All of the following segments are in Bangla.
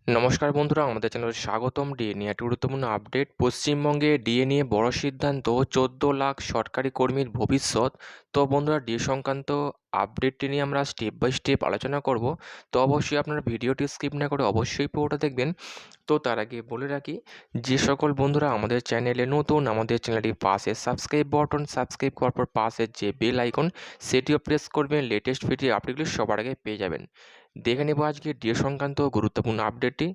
নমস্কার বন্ধুরা, আমাদের চ্যানেলে স্বাগতম। ডিএ নিয়ে একটি গুরুত্বপূর্ণ আপডেট। পশ্চিমবঙ্গে ডিএ নিয়ে বড় সিদ্ধান্ত, 14 লাখ সরকারি কর্মীর ভবিষ্যৎ। তো বন্ধুরা, ডিএ সংক্রান্ত আপডেটটি নিয়ে আমরা স্টেপ বাই স্টেপ আলোচনা করব। তো অবশ্যই আপনারা ভিডিওটি স্কিপ না করে অবশ্যই পুরোটা দেখবেন। তো তার আগে বলে রাখি, যে সকল বন্ধুরা আমাদের চ্যানেলে নতুন, আমাদের চ্যানেলটির পাশে সাবস্ক্রাইব বাটন, সাবস্ক্রাইব করার পর পাশের যে বেল আইকন সেটিও প্রেস করবেন। লেটেস্ট ভিডিও আপডেটগুলি সবার আগে পেয়ে যাবেন। দেখে নেব আজকে ডিএ সংক্রান্ত গুরুত্বপূর্ণ আপডেটটি।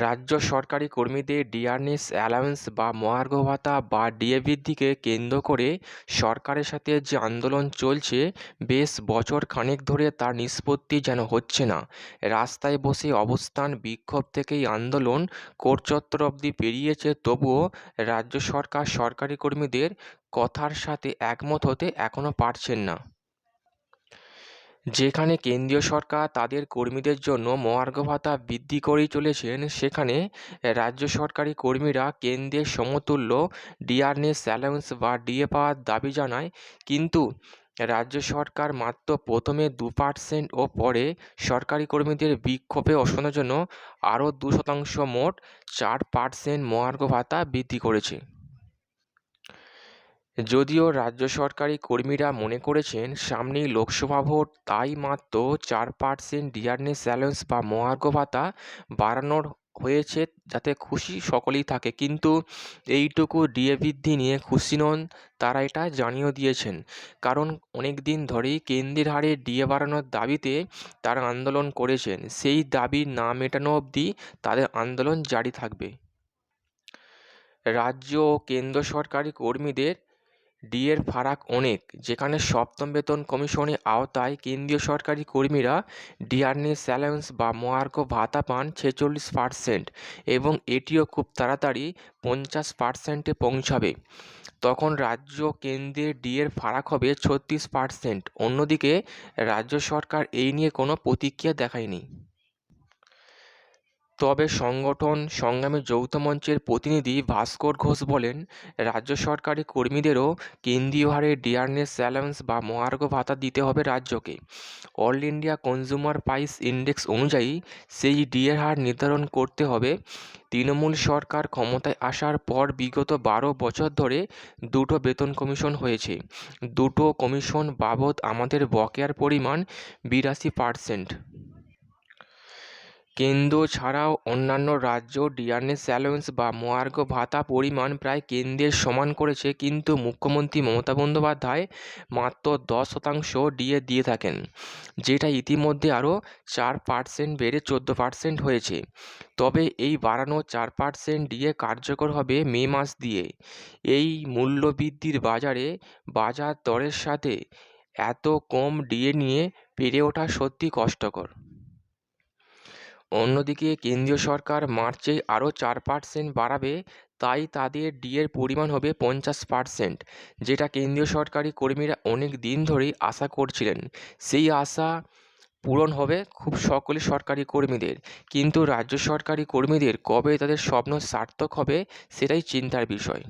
রাজ্য সরকারি কর্মীদের ডিয়ারনেস অ্যালাউন্স বা মহার্ঘ ভাতা বা ডিএ বৃদ্ধিকে কেন্দ্র করে সরকারের সাথে যে আন্দোলন চলছে, বেশ বছর খানেক ধরে তার নিষ্পত্তি যেন হচ্ছে না। রাস্তায় বসে অবস্থান, বিক্ষোভ থেকেই আন্দোলন কোর্ট চত্বর অবধি পেরিয়েছে, তবুও রাজ্য সরকার সরকারি কর্মীদের কথার সাথে একমত হতে এখনও পারছেন না। যেখানে কেন্দ্রীয় সরকার তাদের কর্মীদের জন্য মহার্ঘ ভাতা বৃদ্ধি করেই চলেছেন, সেখানে রাজ্য সরকারি কর্মীরা কেন্দ্রের সমতুল্য ডিয়ারনেস অ্যালাউন্স বা ডিএ পাওয়ার দাবি জানায়। কিন্তু রাজ্য সরকার মাত্র প্রথমে 2% ও পরে সরকারি কর্মীদের বিক্ষোভে অসহনের জন্য আরও 2%, মোট 4% মহার্ঘ ভাতা বৃদ্ধি করেছে। যদিও রাজ্য সরকারি কর্মীরা মনে করেছেন সামনেই লোকসভা ভোট, তাই মাত্র 4% ডিয়ারনেস অ্যালাউন্স বা মহার্ঘ ভাতা বাড়ানোর হয়েছে, যাতে খুশি সকলেই থাকে। কিন্তু এইটুকু ডিএ বৃদ্ধি নিয়ে খুশি নন তারা, এটা জানিয়েও দিয়েছেন। কারণ অনেক দিন ধরেই কেন্দ্রের হারে ডিএ বাড়ানোর দাবিতে তারা আন্দোলন করেছেন। সেই দাবি না মেটানো অবধি তাদের আন্দোলন জারি থাকবে। রাজ্য ও কেন্দ্র সরকারি কর্মীদের ডিএর ফারাক অনেক। যেখানে সপ্তম বেতন কমিশনের আওতায় কেন্দ্রীয় সরকারি কর্মীরা ডিয়ারনেস অ্যালাউন্স বা মহার্ঘ ভাতা পান 46%, এবং এটিও খুব তাড়াতাড়ি 50%-এ পৌঁছাবে। তখন রাজ্য কেন্দ্রের ডিএর ফারাক হবে 36%। অন্যদিকে রাজ্য সরকার এই নিয়ে কোনো প্রতিক্রিয়া দেখায়নি। তবে সংগঠন সংগ্রামী যৌথ মঞ্চের প্রতিনিধি ভাস্কর ঘোষ বলেন, রাজ্য সরকারি কর্মীদেরও কেন্দ্রীয় হারে ডিয়ারনেস অ্যালাউন্স বা মহার্ঘ ভাতা দিতে হবে রাজ্যকে। All India consumer price index অনুযায়ী সেই ডিএর হার নির্ধারণ করতে হবে। তৃণমূল সরকার ক্ষমতায় আসার পর বিগত 12 বছর ধরে দুটো বেতন কমিশন হয়েছে। দুটো কমিশন বাবদ আমাদের বকেয়ার পরিমাণ 82%। কেন্দ্র ছাড়াও অন্যান্য রাজ্য ডিয়ারনেস অ্যালাউন্স বা মহার্ঘ ভাতা পরিমাণ প্রায় কেন্দ্রের সমান করেছে, কিন্তু মুখ্যমন্ত্রী মমতা বন্দ্যোপাধ্যায় মাত্র 10% ডিএ দিয়ে থাকেন, যেটা ইতিমধ্যে আরও 4% বেড়ে 14% হয়েছে। তবে এই বাড়ানো 4% ডিএ কার্যকর হবে মে মাস দিয়ে। এই মূল্যবৃদ্ধির বাজারে বাজার দরের সাথে এত কম ডিএ নিয়ে পেরে ওঠা সত্যি কষ্টকর। অন্যদিকে কেন্দ্রীয় সরকার মার্চেই আরও 4% বাড়াবে, তাই তাদের ডিএর পরিমাণ হবে 50%, যেটা কেন্দ্রীয় সরকারি কর্মীরা অনেক দিন ধরেই আশা করছিলেন। সেই আশা পূরণ হবে খুব সকল সরকারি কর্মীদের, কিন্তু রাজ্য সরকারি কর্মীদের কবে তাদের স্বপ্ন সার্থক হবে সেটাই চিন্তার বিষয়।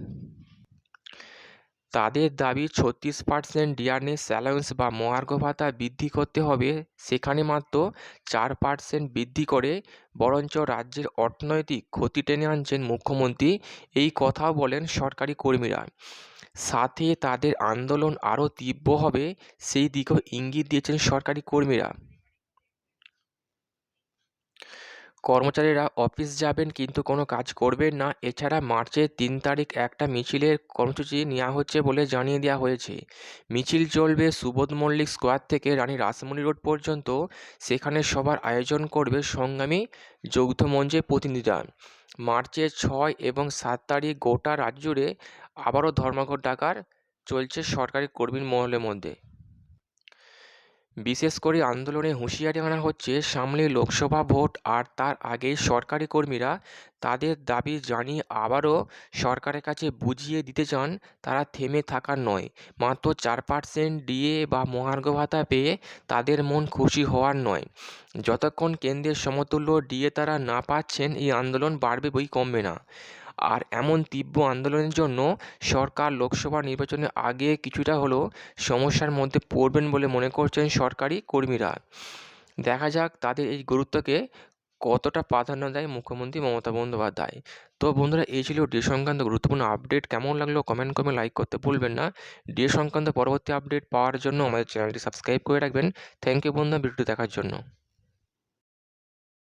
তাদের দাবি 36% ডিয়ারনেস অ্যালাউন্স বা মহার্ঘ ভাতা বৃদ্ধি করতে হবে, সেখানে মাত্র 4% বৃদ্ধি করে বরঞ্চ রাজ্যের অর্থনৈতিক ক্ষতি টেনে আনছেন মুখ্যমন্ত্রী। এই কথাও বলেন সরকারি কর্মীরা। সাথে তাদের আন্দোলন আরও তীব্র হবে সেই দিকেও ইঙ্গিত দিয়েছেন সরকারি কর্মীরা। কর্মচারীরা অফিস যাবেন কিন্তু কোনো কাজ করবেন না। এছাড়া মার্চের 3 তারিখ একটা মিছিলের কর্মসূচি নেওয়া হচ্ছে বলে জানিয়ে দেওয়া হয়েছে। মিছিল চলবে সুবোধ মল্লিক স্কোয়ার থেকে রানী রাসমণি রোড পর্যন্ত। সেখানে সবার আয়োজন করবে সংগ্রামী যৌথ মঞ্চের প্রতিনিধিরা। মার্চের 6 এবং 7 তারিখ গোটা রাজ্য জুড়ে আবারও ধর্মঘট ডাকার চলছে সরকারি কর্মী মহলের মধ্যে। বিশেষ করে আন্দোলনে হুঁশিয়ারি আনা হচ্ছে সামনে লোকসভা ভোট, আর তার আগেই সরকারি কর্মীরা তাদের দাবি জানিয়ে আবারও সরকারের কাছে বুঝিয়ে দিতে চান তারা থেমে থাকার নয়। মাত্র 4% ডিএ বা মহার্ঘ ভাতা পেয়ে তাদের মন খুশি হওয়ার নয়। যতক্ষণ কেন্দ্রের সমতুল্য ডিএ তারা না পাচ্ছেন, এই আন্দোলন বাড়বে বই কমবে না। আর এমন তীব্র আন্দোলনের জন্য সরকার লোকসভা নির্বাচনের আগে কিছুটা হলেও সমস্যার মধ্যে পড়বেন বলে মনে করছেন সরকারি কর্মীরা। দেখা যাক তাদের এই গুরুত্বকে কতটা প্রাধান্য দেয় মুখ্যমন্ত্রী মমতা বন্দ্যোপাধ্যায়। তো বন্ধুরা, এই ছিল ডিএ সংক্রান্ত গুরুত্বপূর্ণ আপডেট। কেমন লাগলো কমেন্ট করে লাইক করতে ভুলবেন না। ডিএ সংক্রান্ত পরবর্তী আপডেট পাওয়ার জন্য আমাদের চ্যানেলটি সাবস্ক্রাইব করে রাখবেন। থ্যাংক ইউ বন্ধুরা ভিডিওটি দেখার জন্য।